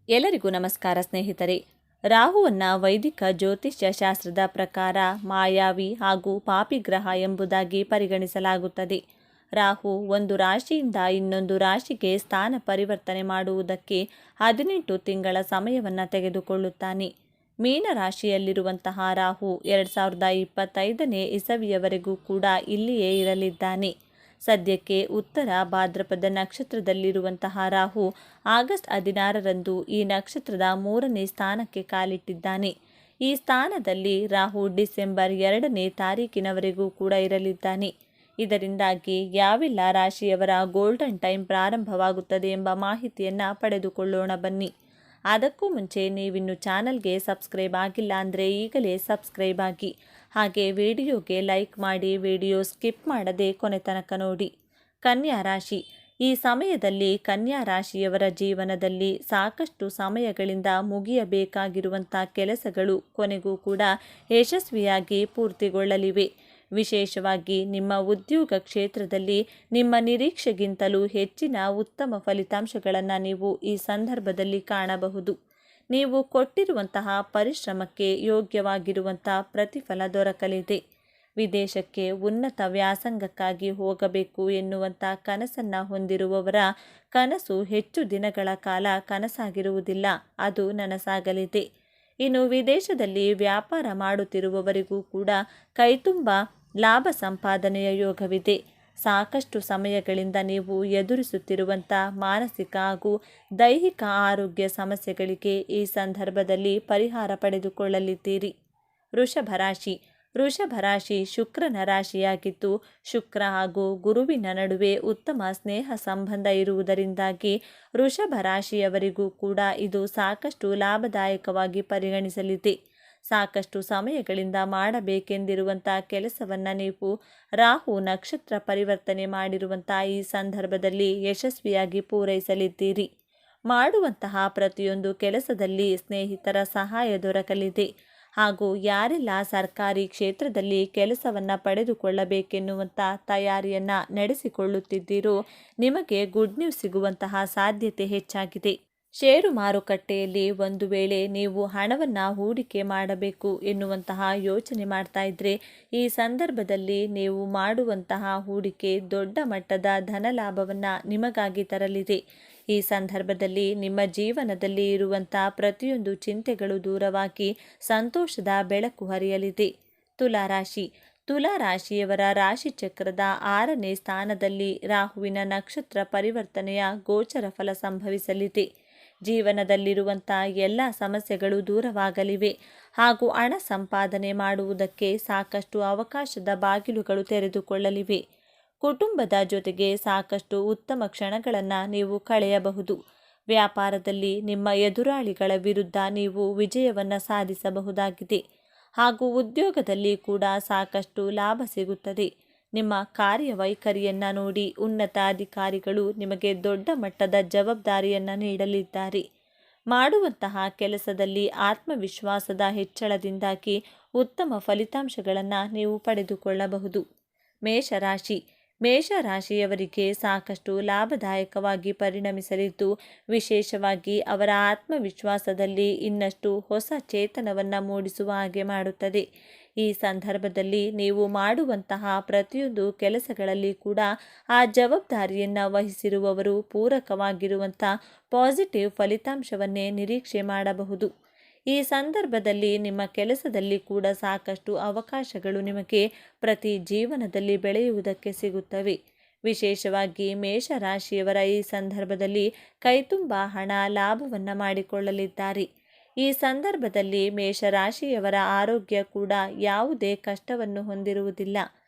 ಎಲ್ಲರಿಗೂ ನಮಸ್ಕಾರ ಸ್ನೇಹಿತರೆ. ರಾಹುವನ್ನು ವೈದಿಕ ಜ್ಯೋತಿಷ್ಯ ಶಾಸ್ತ್ರದ ಪ್ರಕಾರ ಮಾಯಾವಿ ಹಾಗೂ ಪಾಪಿಗ್ರಹ ಎಂಬುದಾಗಿ ಪರಿಗಣಿಸಲಾಗುತ್ತದೆ. ರಾಹು ಒಂದು ರಾಶಿಯಿಂದ ಇನ್ನೊಂದು ರಾಶಿಗೆ ಸ್ಥಾನ ಪರಿವರ್ತನೆ ಮಾಡುವುದಕ್ಕೆ 18 ತಿಂಗಳ ಸಮಯವನ್ನು ತೆಗೆದುಕೊಳ್ಳುತ್ತಾನೆ. ಮೀನ ರಾಶಿಯಲ್ಲಿರುವಂತಹ ರಾಹು 2025ನೇ ಇಸವಿಯವರೆಗೂ ಕೂಡ ಇಲ್ಲಿಯೇ ಇರಲಿದ್ದಾನೆ. ಸದ್ಯಕ್ಕೆ ಉತ್ತರ ಭಾದ್ರಪದ ನಕ್ಷತ್ರದಲ್ಲಿರುವಂತಹ ರಾಹು ಆಗಸ್ಟ್ 16ರಂದು ಈ ನಕ್ಷತ್ರದ 3ನೇ ಸ್ಥಾನಕ್ಕೆ ಕಾಲಿಟ್ಟಿದ್ದಾನೆ. ಈ ಸ್ಥಾನದಲ್ಲಿ ರಾಹು ಡಿಸೆಂಬರ್ 2ನೇ ತಾರೀಕಿನವರೆಗೂ ಕೂಡ ಇರಲಿದ್ದಾನೆ. ಇದರಿಂದಾಗಿ ಯಾವೆಲ್ಲ ರಾಶಿಯವರ ಗೋಲ್ಡನ್ ಟೈಮ್ ಪ್ರಾರಂಭವಾಗುತ್ತದೆ ಎಂಬ ಮಾಹಿತಿಯನ್ನು ಪಡೆದುಕೊಳ್ಳೋಣ ಬನ್ನಿ. ಅದಕ್ಕೂ ಮುಂಚೆ ನೀವಿನ್ನು ಚಾನಲ್ಗೆ ಸಬ್ಸ್ಕ್ರೈಬ್ ಆಗಿಲ್ಲ ಅಂದರೆ ಈಗಲೇ ಸಬ್ಸ್ಕ್ರೈಬ್ ಆಗಿ, ಹಾಗೆ ವಿಡಿಯೋಗೆ ಲೈಕ್ ಮಾಡಿ, ವಿಡಿಯೋ ಸ್ಕಿಪ್ ಮಾಡದೆ ಕೊನೆ ತನಕ ನೋಡಿ. ಕನ್ಯಾ ರಾಶಿ. ಈ ಸಮಯದಲ್ಲಿ ಕನ್ಯಾ ರಾಶಿಯವರ ಜೀವನದಲ್ಲಿ ಸಾಕಷ್ಟು ಸಮಯಗಳಿಂದ ಮುಗಿಯಬೇಕಾಗಿರುವಂಥ ಕೆಲಸಗಳು ಕೊನೆಗೂ ಕೂಡ ಯಶಸ್ವಿಯಾಗಿ ಪೂರ್ತಿಗೊಳ್ಳಲಿವೆ. ವಿಶೇಷವಾಗಿ ನಿಮ್ಮ ಉದ್ಯೋಗ ಕ್ಷೇತ್ರದಲ್ಲಿ ನಿಮ್ಮ ನಿರೀಕ್ಷೆಗಿಂತಲೂ ಹೆಚ್ಚಿನ ಉತ್ತಮ ಫಲಿತಾಂಶಗಳನ್ನು ನೀವು ಈ ಸಂದರ್ಭದಲ್ಲಿ ಕಾಣಬಹುದು. ನೀವು ಕೊಟ್ಟಿರುವಂತಹ ಪರಿಶ್ರಮಕ್ಕೆ ಯೋಗ್ಯವಾಗಿರುವಂಥ ಪ್ರತಿಫಲ ದೊರಕಲಿದೆ. ವಿದೇಶಕ್ಕೆ ಉನ್ನತ ವ್ಯಾಸಂಗಕ್ಕಾಗಿ ಹೋಗಬೇಕು ಎನ್ನುವಂಥ ಕನಸನ್ನು ಹೊಂದಿರುವವರ ಕನಸು ಹೆಚ್ಚು ದಿನಗಳ ಕಾಲ ಕನಸಾಗಿರುವುದಿಲ್ಲ, ಅದು ನನಸಾಗಲಿದೆ. ಇನ್ನು ವಿದೇಶದಲ್ಲಿ ವ್ಯಾಪಾರ ಮಾಡುತ್ತಿರುವವರಿಗೂ ಕೂಡ ಕೈತುಂಬ ಲಾಭ ಸಂಪಾದನೆಯ ಯೋಗವಿದೆ. ಸಾಕಷ್ಟು ಸಮಯಗಳಿಂದ ನೀವು ಎದುರಿಸುತ್ತಿರುವಂಥ ಮಾನಸಿಕ ಹಾಗೂ ದೈಹಿಕ ಆರೋಗ್ಯ ಸಮಸ್ಯೆಗಳಿಗೆ ಈ ಸಂದರ್ಭದಲ್ಲಿ ಪರಿಹಾರ ಪಡೆದುಕೊಳ್ಳಲಿದ್ದೀರಿ. ವೃಷಭ ರಾಶಿ. ವೃಷಭ ರಾಶಿ ಶುಕ್ರನ ರಾಶಿಯಾಗಿದ್ದು, ಶುಕ್ರ ಹಾಗೂ ಗುರುವಿನ ನಡುವೆ ಉತ್ತಮ ಸ್ನೇಹ ಸಂಬಂಧ ಇರುವುದರಿಂದಾಗಿ ವೃಷಭ ರಾಶಿಯವರಿಗೂ ಕೂಡ ಇದು ಸಾಕಷ್ಟು ಲಾಭದಾಯಕವಾಗಿ ಪರಿಗಣಿಸಲಿದೆ. ಸಾಕಷ್ಟು ಸಮಯಗಳಿಂದ ಮಾಡಬೇಕೆಂದಿರುವಂಥ ಕೆಲಸವನ್ನು ನೀವು ರಾಹು ನಕ್ಷತ್ರ ಪರಿವರ್ತನೆ ಮಾಡಿರುವಂಥ ಈ ಸಂದರ್ಭದಲ್ಲಿ ಯಶಸ್ವಿಯಾಗಿ ಪೂರೈಸಲಿದ್ದೀರಿ. ಮಾಡುವಂತಹ ಪ್ರತಿಯೊಂದು ಕೆಲಸದಲ್ಲಿ ಸ್ನೇಹಿತರ ಸಹಾಯ ದೊರಕಲಿದೆ. ಹಾಗೂ ಯಾರೆಲ್ಲ ಸರ್ಕಾರಿ ಕ್ಷೇತ್ರದಲ್ಲಿ ಕೆಲಸವನ್ನು ಪಡೆದುಕೊಳ್ಳಬೇಕೆನ್ನುವಂಥ ತಯಾರಿಯನ್ನು ನಡೆಸಿಕೊಳ್ಳುತ್ತಿದ್ದೀರೋ ನಿಮಗೆ ಗುಡ್ ನ್ಯೂಸ್ ಸಿಗುವಂತಹ ಸಾಧ್ಯತೆ ಹೆಚ್ಚಾಗಿದೆ. ಷೇರು ಮಾರುಕಟ್ಟೆಯಲ್ಲಿ ಒಂದು ವೇಳೆ ನೀವು ಹಣವನ್ನು ಹೂಡಿಕೆ ಮಾಡಬೇಕು ಎನ್ನುವಂತಹ ಯೋಚನೆ ಮಾಡ್ತಾ ಇದ್ದರೆ ಈ ಸಂದರ್ಭದಲ್ಲಿ ನೀವು ಮಾಡುವಂತಹ ಹೂಡಿಕೆ ದೊಡ್ಡ ಮಟ್ಟದ ಧನಲಾಭವನ್ನು ನಿಮಗಾಗಿ ತರಲಿದೆ. ಈ ಸಂದರ್ಭದಲ್ಲಿ ನಿಮ್ಮ ಜೀವನದಲ್ಲಿ ಇರುವಂಥ ಪ್ರತಿಯೊಂದು ಚಿಂತೆಗಳು ದೂರವಾಗಿ ಸಂತೋಷದ ಬೆಳಕು ಹರಿಯಲಿದೆ. ತುಲಾರಾಶಿ. ತುಲಾರಾಶಿಯವರ ರಾಶಿಚಕ್ರದ 6ನೇ ಸ್ಥಾನದಲ್ಲಿ ರಾಹುವಿನ ನಕ್ಷತ್ರ ಪರಿವರ್ತನೆಯ ಗೋಚರ ಫಲ ಸಂಭವಿಸಲಿದೆ. ಜೀವನದಲ್ಲಿರುವಂಥ ಎಲ್ಲ ಸಮಸ್ಯೆಗಳು ದೂರವಾಗಲಿವೆ ಹಾಗೂ ಹಣ ಸಂಪಾದನೆ ಮಾಡುವುದಕ್ಕೆ ಸಾಕಷ್ಟು ಅವಕಾಶದ ಬಾಗಿಲುಗಳು ತೆರೆದುಕೊಳ್ಳಲಿವೆ. ಕುಟುಂಬದ ಜೊತೆಗೆ ಸಾಕಷ್ಟು ಉತ್ತಮ ಕ್ಷಣಗಳನ್ನು ನೀವು ಕಳೆಯಬಹುದು. ವ್ಯಾಪಾರದಲ್ಲಿ ನಿಮ್ಮ ಎದುರಾಳಿಗಳ ವಿರುದ್ಧ ನೀವು ವಿಜಯವನ್ನು ಸಾಧಿಸಬಹುದಾಗಿದೆ ಹಾಗೂ ಉದ್ಯೋಗದಲ್ಲಿ ಕೂಡ ಸಾಕಷ್ಟು ಲಾಭ ಸಿಗುತ್ತದೆ. ನಿಮ್ಮ ಕಾರ್ಯವೈಖರಿಯನ್ನು ನೋಡಿ ಉನ್ನತ ಅಧಿಕಾರಿಗಳು ನಿಮಗೆ ದೊಡ್ಡ ಮಟ್ಟದ ಜವಾಬ್ದಾರಿಯನ್ನು ನೀಡಲಿದ್ದಾರೆ. ಮಾಡುವಂತಹ ಕೆಲಸದಲ್ಲಿ ಆತ್ಮವಿಶ್ವಾಸದ ಹೆಚ್ಚಳದಿಂದಾಗಿ ಉತ್ತಮ ಫಲಿತಾಂಶಗಳನ್ನು ನೀವು ಪಡೆದುಕೊಳ್ಳಬಹುದು. ಮೇಷರಾಶಿ. ಮೇಷರಾಶಿಯವರಿಗೆ ಸಾಕಷ್ಟು ಲಾಭದಾಯಕವಾಗಿ ಪರಿಣಮಿಸಲಿದ್ದು, ವಿಶೇಷವಾಗಿ ಅವರ ಆತ್ಮವಿಶ್ವಾಸದಲ್ಲಿ ಇನ್ನಷ್ಟು ಹೊಸ ಚೇತನವನ್ನು ಮೂಡಿಸುವ ಹಾಗೆ ಮಾಡುತ್ತದೆ. ಈ ಸಂದರ್ಭದಲ್ಲಿ ನೀವು ಮಾಡುವಂತಹ ಪ್ರತಿಯೊಂದು ಕೆಲಸಗಳಲ್ಲಿ ಕೂಡ ಆ ಜವಾಬ್ದಾರಿಯನ್ನು ವಹಿಸಿರುವವರು ಪೂರಕವಾಗಿರುವಂಥ ಪಾಸಿಟಿವ್ ಫಲಿತಾಂಶವನ್ನೇ ನಿರೀಕ್ಷೆ ಮಾಡಬಹುದು. ಈ ಸಂದರ್ಭದಲ್ಲಿ ನಿಮ್ಮ ಕೆಲಸದಲ್ಲಿ ಕೂಡ ಸಾಕಷ್ಟು ಅವಕಾಶಗಳು ನಿಮಗೆ ಪ್ರತಿ ಜೀವನದಲ್ಲಿ ಬೆಳೆಯುವುದಕ್ಕೆ ಸಿಗುತ್ತವೆ. ವಿಶೇಷವಾಗಿ ಮೇಷರಾಶಿಯವರ ಈ ಸಂದರ್ಭದಲ್ಲಿ ಕೈತುಂಬ ಹಣ ಲಾಭವನ್ನು ಮಾಡಿಕೊಳ್ಳಲಿದ್ದಾರೆ. ಈ ಸಂದರ್ಭದಲ್ಲಿ ಮೇಷರಾಶಿಯವರ ಆರೋಗ್ಯ ಕೂಡ ಯಾವುದೇ ಕಷ್ಟವನ್ನು ಹೊಂದಿರುವುದಿಲ್ಲ.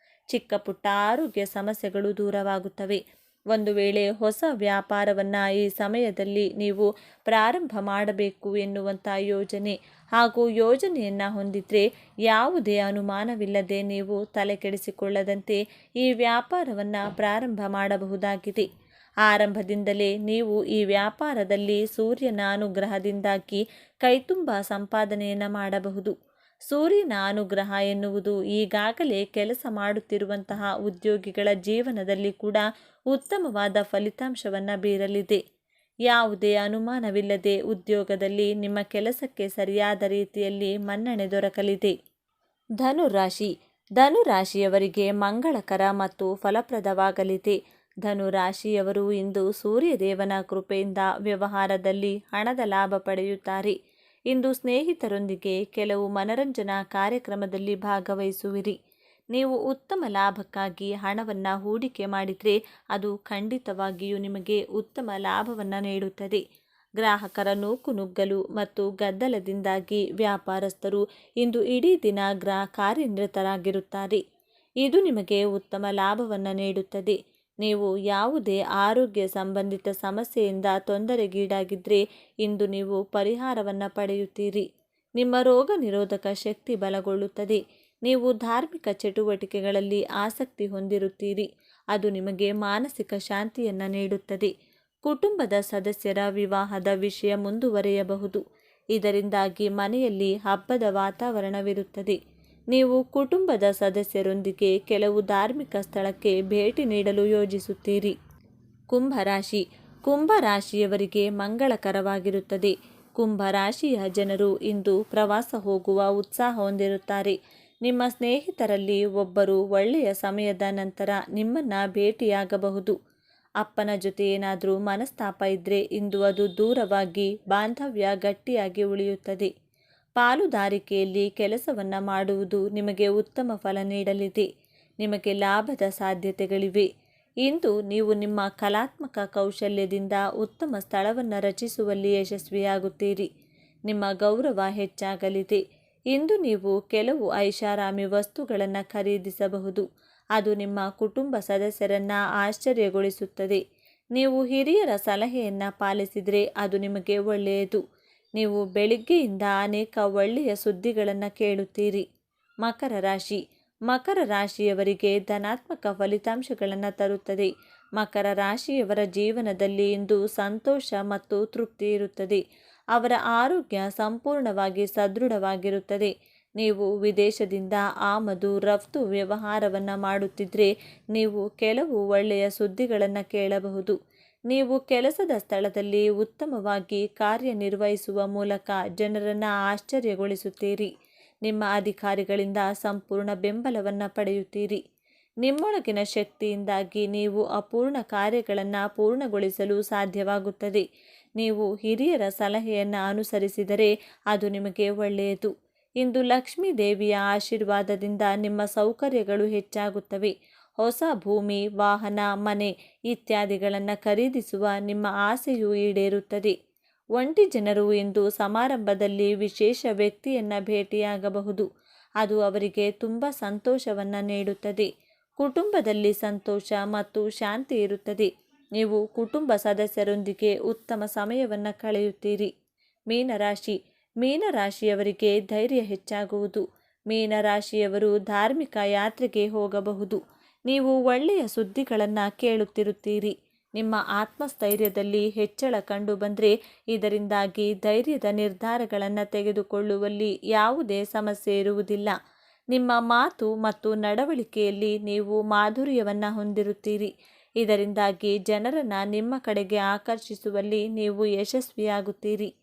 ಚಿಕ್ಕ ಪುಟ್ಟ ಆರೋಗ್ಯ ಸಮಸ್ಯೆಗಳು ದೂರವಾಗುತ್ತವೆ. ಒಂದು ವೇಳೆ ಹೊಸ ವ್ಯಾಪಾರವನ್ನು ಈ ಸಮಯದಲ್ಲಿ ನೀವು ಪ್ರಾರಂಭ ಮಾಡಬೇಕು ಎನ್ನುವಂಥ ಯೋಜನೆ ಹಾಗೂ ಯೋಜನೆಯನ್ನು ಹೊಂದಿದ್ರೆ ಯಾವುದೇ ಅನುಮಾನವಿಲ್ಲದೆ ನೀವು ತಲೆ ಕೆಡಿಸಿಕೊಳ್ಳದಂತೆ ಈ ವ್ಯಾಪಾರವನ್ನು ಪ್ರಾರಂಭ ಮಾಡಬಹುದಾಗಿದೆ. ಆರಂಭದಿಂದಲೇ ನೀವು ಈ ವ್ಯಾಪಾರದಲ್ಲಿ ಸೂರ್ಯನ ಅನುಗ್ರಹದಿಂದಾಗಿ ಕೈತುಂಬ ಸಂಪಾದನೆಯನ್ನು ಮಾಡಬಹುದು. ಸೂರ್ಯನ ಅನುಗ್ರಹ ಎನ್ನುವುದು ಈಗಾಗಲೇ ಕೆಲಸ ಮಾಡುತ್ತಿರುವಂತಹ ಉದ್ಯೋಗಿಗಳ ಜೀವನದಲ್ಲಿ ಕೂಡ ಉತ್ತಮವಾದ ಫಲಿತಾಂಶವನ್ನು ಬೀರಲಿದೆ. ಯಾವುದೇ ಅನುಮಾನವಿಲ್ಲದೆ ಉದ್ಯೋಗದಲ್ಲಿ ನಿಮ್ಮ ಕೆಲಸಕ್ಕೆ ಸರಿಯಾದ ರೀತಿಯಲ್ಲಿ ಮನ್ನಣೆ ದೊರಕಲಿದೆ. ಧನುರಾಶಿ. ಧನುರಾಶಿಯವರಿಗೆ ಮಂಗಳಕರ ಮತ್ತು ಫಲಪ್ರದವಾಗಲಿದೆ. ಧನುರಾಶಿಯವರು ಇಂದು ಸೂರ್ಯದೇವನ ಕೃಪೆಯಿಂದ ವ್ಯವಹಾರದಲ್ಲಿ ಹಣದ ಲಾಭ ಪಡೆಯುತ್ತಾರೆ. ಇಂದು ಸ್ನೇಹಿತರೊಂದಿಗೆ ಕೆಲವು ಮನರಂಜನಾ ಕಾರ್ಯಕ್ರಮದಲ್ಲಿ ಭಾಗವಹಿಸುವಿರಿ. ನೀವು ಉತ್ತಮ ಲಾಭಕ್ಕಾಗಿ ಹಣವನ್ನು ಹೂಡಿಕೆ ಮಾಡಿದರೆ ಅದು ಖಂಡಿತವಾಗಿಯೂ ನಿಮಗೆ ಉತ್ತಮ ಲಾಭವನ್ನು ನೀಡುತ್ತದೆ. ಗ್ರಾಹಕರ ನೂಕುನುಗ್ಗಲು ಮತ್ತು ಗದ್ದಲದಿಂದಾಗಿ ವ್ಯಾಪಾರಸ್ಥರು ಇಂದು ಇಡೀ ದಿನ ಕಾರ್ಯನಿರತರಾಗಿರುತ್ತಾರೆ. ಇದು ನಿಮಗೆ ಉತ್ತಮ ಲಾಭವನ್ನು ನೀಡುತ್ತದೆ. ನೀವು ಯಾವುದೇ ಆರೋಗ್ಯ ಸಂಬಂಧಿತ ಸಮಸ್ಯೆಯಿಂದ ತೊಂದರೆಗೀಡಾಗಿದ್ದರೆ ಇಂದು ನೀವು ಪರಿಹಾರವನ್ನು ಪಡೆಯುತ್ತೀರಿ. ನಿಮ್ಮ ರೋಗ ನಿರೋಧಕ ಶಕ್ತಿ ಬಲಗೊಳ್ಳುತ್ತದೆ. ನೀವು ಧಾರ್ಮಿಕ ಚಟುವಟಿಕೆಗಳಲ್ಲಿ ಆಸಕ್ತಿ ಹೊಂದಿರುತ್ತೀರಿ. ಅದು ನಿಮಗೆ ಮಾನಸಿಕ ಶಾಂತಿಯನ್ನು ನೀಡುತ್ತದೆ. ಕುಟುಂಬದ ಸದಸ್ಯರ ವಿವಾಹದ ವಿಷಯ ಮುಂದುವರಿಯಬಹುದು. ಇದರಿಂದಾಗಿ ಮನೆಯಲ್ಲಿ ಹಬ್ಬದ ವಾತಾವರಣವಿರುತ್ತದೆ. ನೀವು ಕುಟುಂಬದ ಸದಸ್ಯರೊಂದಿಗೆ ಕೆಲವು ಧಾರ್ಮಿಕ ಸ್ಥಳಕ್ಕೆ ಭೇಟಿ ನೀಡಲು ಯೋಜಿಸುತ್ತೀರಿ. ಕುಂಭರಾಶಿ. ಕುಂಭರಾಶಿಯವರಿಗೆ ಮಂಗಳಕರವಾಗಿರುತ್ತದೆ. ಕುಂಭರಾಶಿಯ ಜನರು ಇಂದು ಪ್ರವಾಸ ಹೋಗುವ ಉತ್ಸಾಹ ಹೊಂದಿರುತ್ತಾರೆ. ನಿಮ್ಮ ಸ್ನೇಹಿತರಲ್ಲಿ ಒಬ್ಬರು ಒಳ್ಳೆಯ ಸಮಯದ ನಂತರ ನಿಮ್ಮನ್ನು ಭೇಟಿಯಾಗಬಹುದು. ಅಪ್ಪನ ಜೊತೆ ಏನಾದರೂ ಮನಸ್ತಾಪ ಇದ್ದರೆ ಇಂದು ಅದು ದೂರವಾಗಿ ಬಾಂಧವ್ಯ ಗಟ್ಟಿಯಾಗಿ ಉಳಿಯುತ್ತದೆ. ಪಾಲುದಾರಿಕೆಯಲ್ಲಿ ಕೆಲಸವನ್ನು ಮಾಡುವುದು ನಿಮಗೆ ಉತ್ತಮ ಫಲ ನೀಡಲಿದೆ. ನಿಮಗೆ ಲಾಭದ ಸಾಧ್ಯತೆಗಳಿವೆ. ಇಂದು ನೀವು ನಿಮ್ಮ ಕಲಾತ್ಮಕ ಕೌಶಲ್ಯದಿಂದ ಉತ್ತಮ ಸ್ಥಳವನ್ನು ರಚಿಸುವಲ್ಲಿ ಯಶಸ್ವಿಯಾಗುತ್ತೀರಿ. ನಿಮ್ಮ ಗೌರವ ಹೆಚ್ಚಾಗಲಿದೆ. ಇಂದು ನೀವು ಕೆಲವು ಐಷಾರಾಮಿ ವಸ್ತುಗಳನ್ನು ಖರೀದಿಸಬಹುದು. ಅದು ನಿಮ್ಮ ಕುಟುಂಬ ಸದಸ್ಯರನ್ನು ಆಶ್ಚರ್ಯಗೊಳಿಸುತ್ತದೆ. ನೀವು ಹಿರಿಯರ ಸಲಹೆಯನ್ನು ಪಾಲಿಸಿದರೆ ಅದು ನಿಮಗೆ ಒಳ್ಳೆಯದು. ನೀವು ಬೆಳಿಗ್ಗೆಯಿಂದ ಅನೇಕ ಒಳ್ಳೆಯ ಸುದ್ದಿಗಳನ್ನು ಕೇಳುತ್ತೀರಿ. ಮಕರ ರಾಶಿ. ಮಕರ ರಾಶಿಯವರಿಗೆ ಧನಾತ್ಮಕ ಫಲಿತಾಂಶಗಳನ್ನು ತರುತ್ತದೆ. ಮಕರ ರಾಶಿಯವರ ಜೀವನದಲ್ಲಿ ಇಂದು ಸಂತೋಷ ಮತ್ತು ತೃಪ್ತಿ ಇರುತ್ತದೆ. ಅವರ ಆರೋಗ್ಯ ಸಂಪೂರ್ಣವಾಗಿ ಸದೃಢವಾಗಿರುತ್ತದೆ. ನೀವು ವಿದೇಶದಿಂದ ಆಮದು ರಫ್ತು ವ್ಯವಹಾರವನ್ನು ಮಾಡುತ್ತಿದ್ದರೆ ನೀವು ಕೆಲವು ಒಳ್ಳೆಯ ಸುದ್ದಿಗಳನ್ನು ಕೇಳಬಹುದು. ನೀವು ಕೆಲಸದ ಸ್ಥಳದಲ್ಲಿ ಉತ್ತಮವಾಗಿ ಕಾರ್ಯನಿರ್ವಹಿಸುವ ಮೂಲಕ ಜನರನ್ನು ಆಶ್ಚರ್ಯಗೊಳಿಸುತ್ತೀರಿ. ನಿಮ್ಮ ಅಧಿಕಾರಿಗಳಿಂದ ಸಂಪೂರ್ಣ ಬೆಂಬಲವನ್ನು ಪಡೆಯುತ್ತೀರಿ. ನಿಮ್ಮೊಳಗಿನ ಶಕ್ತಿಯಿಂದಾಗಿ ನೀವು ಅಪೂರ್ಣ ಕಾರ್ಯಗಳನ್ನು ಪೂರ್ಣಗೊಳಿಸಲು ಸಾಧ್ಯವಾಗುತ್ತದೆ. ನೀವು ಹಿರಿಯರ ಸಲಹೆಯನ್ನು ಅನುಸರಿಸಿದರೆ ಅದು ನಿಮಗೆ ಒಳ್ಳೆಯದು. ಇಂದು ಲಕ್ಷ್ಮೀ ದೇವಿಯ ಆಶೀರ್ವಾದದಿಂದ ನಿಮ್ಮ ಸೌಕರ್ಯಗಳು ಹೆಚ್ಚಾಗುತ್ತವೆ. ಹೊಸ ಭೂಮಿ, ವಾಹನ, ಮನೆ ಇತ್ಯಾದಿಗಳನ್ನು ಖರೀದಿಸುವ ನಿಮ್ಮ ಆಸೆಯು ಈಡೇರುತ್ತದೆ. ಒಂಟಿ ಜನರು ಇಂದು ಸಮಾರಂಭದಲ್ಲಿ ವಿಶೇಷ ವ್ಯಕ್ತಿಯನ್ನು ಭೇಟಿಯಾಗಬಹುದು. ಅದು ಅವರಿಗೆ ತುಂಬ ಸಂತೋಷವನ್ನು ನೀಡುತ್ತದೆ. ಕುಟುಂಬದಲ್ಲಿ ಸಂತೋಷ ಮತ್ತು ಶಾಂತಿ ಇರುತ್ತದೆ. ನೀವು ಕುಟುಂಬ ಸದಸ್ಯರೊಂದಿಗೆ ಉತ್ತಮ ಸಮಯವನ್ನು ಕಳೆಯುತ್ತೀರಿ. ಮೀನರಾಶಿ. ಮೀನರಾಶಿಯವರಿಗೆ ಧೈರ್ಯ ಹೆಚ್ಚಾಗುವುದು. ಮೀನರಾಶಿಯವರು ಧಾರ್ಮಿಕ ಯಾತ್ರೆಗೆ ಹೋಗಬಹುದು. ನೀವು ಒಳ್ಳೆಯ ಸುದ್ದಿಗಳನ್ನು ಕೇಳುತ್ತಿರುತ್ತೀರಿ. ನಿಮ್ಮ ಆತ್ಮಸ್ಥೈರ್ಯದಲ್ಲಿ ಹೆಚ್ಚಳ ಕಂಡುಬಂದರೆ ಇದರಿಂದಾಗಿ ಧೈರ್ಯದ ನಿರ್ಧಾರಗಳನ್ನು ತೆಗೆದುಕೊಳ್ಳುವಲ್ಲಿ ಯಾವುದೇ ಸಮಸ್ಯೆ ಇರುವುದಿಲ್ಲ. ನಿಮ್ಮ ಮಾತು ಮತ್ತು ನಡವಳಿಕೆಯಲ್ಲಿ ನೀವು ಮಾಧುರ್ಯವನ್ನು ಹೊಂದಿರುತ್ತೀರಿ. ಇದರಿಂದಾಗಿ ಜನರನ್ನು ನಿಮ್ಮ ಕಡೆಗೆ ಆಕರ್ಷಿಸುವಲ್ಲಿ ನೀವು ಯಶಸ್ವಿಯಾಗುತ್ತೀರಿ.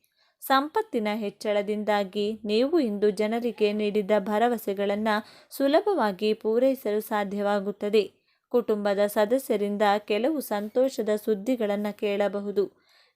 ಸಂಪತ್ತಿನ ಹೆಚ್ಚಳದಿಂದಾಗಿ ನೀವು ಇಂದು ಜನರಿಗೆ ನೀಡಿದ ಭರವಸೆಗಳನ್ನು ಸುಲಭವಾಗಿ ಪೂರೈಸಲು ಸಾಧ್ಯವಾಗುತ್ತದೆ. ಕುಟುಂಬದ ಸದಸ್ಯರಿಂದ ಕೆಲವು ಸಂತೋಷದ ಸುದ್ದಿಗಳನ್ನು ಕೇಳಬಹುದು.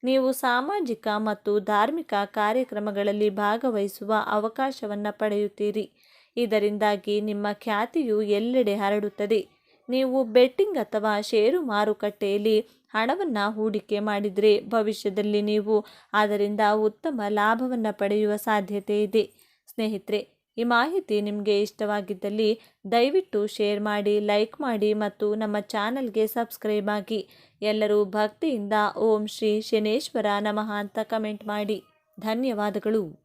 ನೀವು ಸಾಮಾಜಿಕ ಮತ್ತು ಧಾರ್ಮಿಕ ಕಾರ್ಯಕ್ರಮಗಳಲ್ಲಿ ಭಾಗವಹಿಸುವ ಅವಕಾಶವನ್ನು ಪಡೆಯುತ್ತೀರಿ. ಇದರಿಂದಾಗಿ ನಿಮ್ಮ ಖ್ಯಾತಿಯು ಎಲ್ಲೆಡೆ ಹರಡುತ್ತದೆ. ನೀವು ಬೆಟ್ಟಿಂಗ್ ಅಥವಾ ಷೇರು ಮಾರುಕಟ್ಟೆಯಲ್ಲಿ ಹಣವನ್ನು ಹೂಡಿಕೆ ಮಾಡಿದರೆ ಭವಿಷ್ಯದಲ್ಲಿ ನೀವು ಅದರಿಂದ ಉತ್ತಮ ಲಾಭವನ್ನು ಪಡೆಯುವ ಸಾಧ್ಯತೆ ಇದೆ. ಸ್ನೇಹಿತರೆ, ಈ ಮಾಹಿತಿ ನಿಮಗೆ ಇಷ್ಟವಾಗಿದ್ದಲ್ಲಿ ದಯವಿಟ್ಟು ಶೇರ್ ಮಾಡಿ, ಲೈಕ್ ಮಾಡಿ ಮತ್ತು ನಮ್ಮ ಚಾನಲ್ಗೆ ಸಬ್ಸ್ಕ್ರೈಬ್ ಆಗಿ. ಎಲ್ಲರೂ ಭಕ್ತಿಯಿಂದ ಓಂ ಶ್ರೀ ಶನೇಶ್ವರ ನಮಃ ಅಂತ ಕಮೆಂಟ್ ಮಾಡಿ. ಧನ್ಯವಾದಗಳು.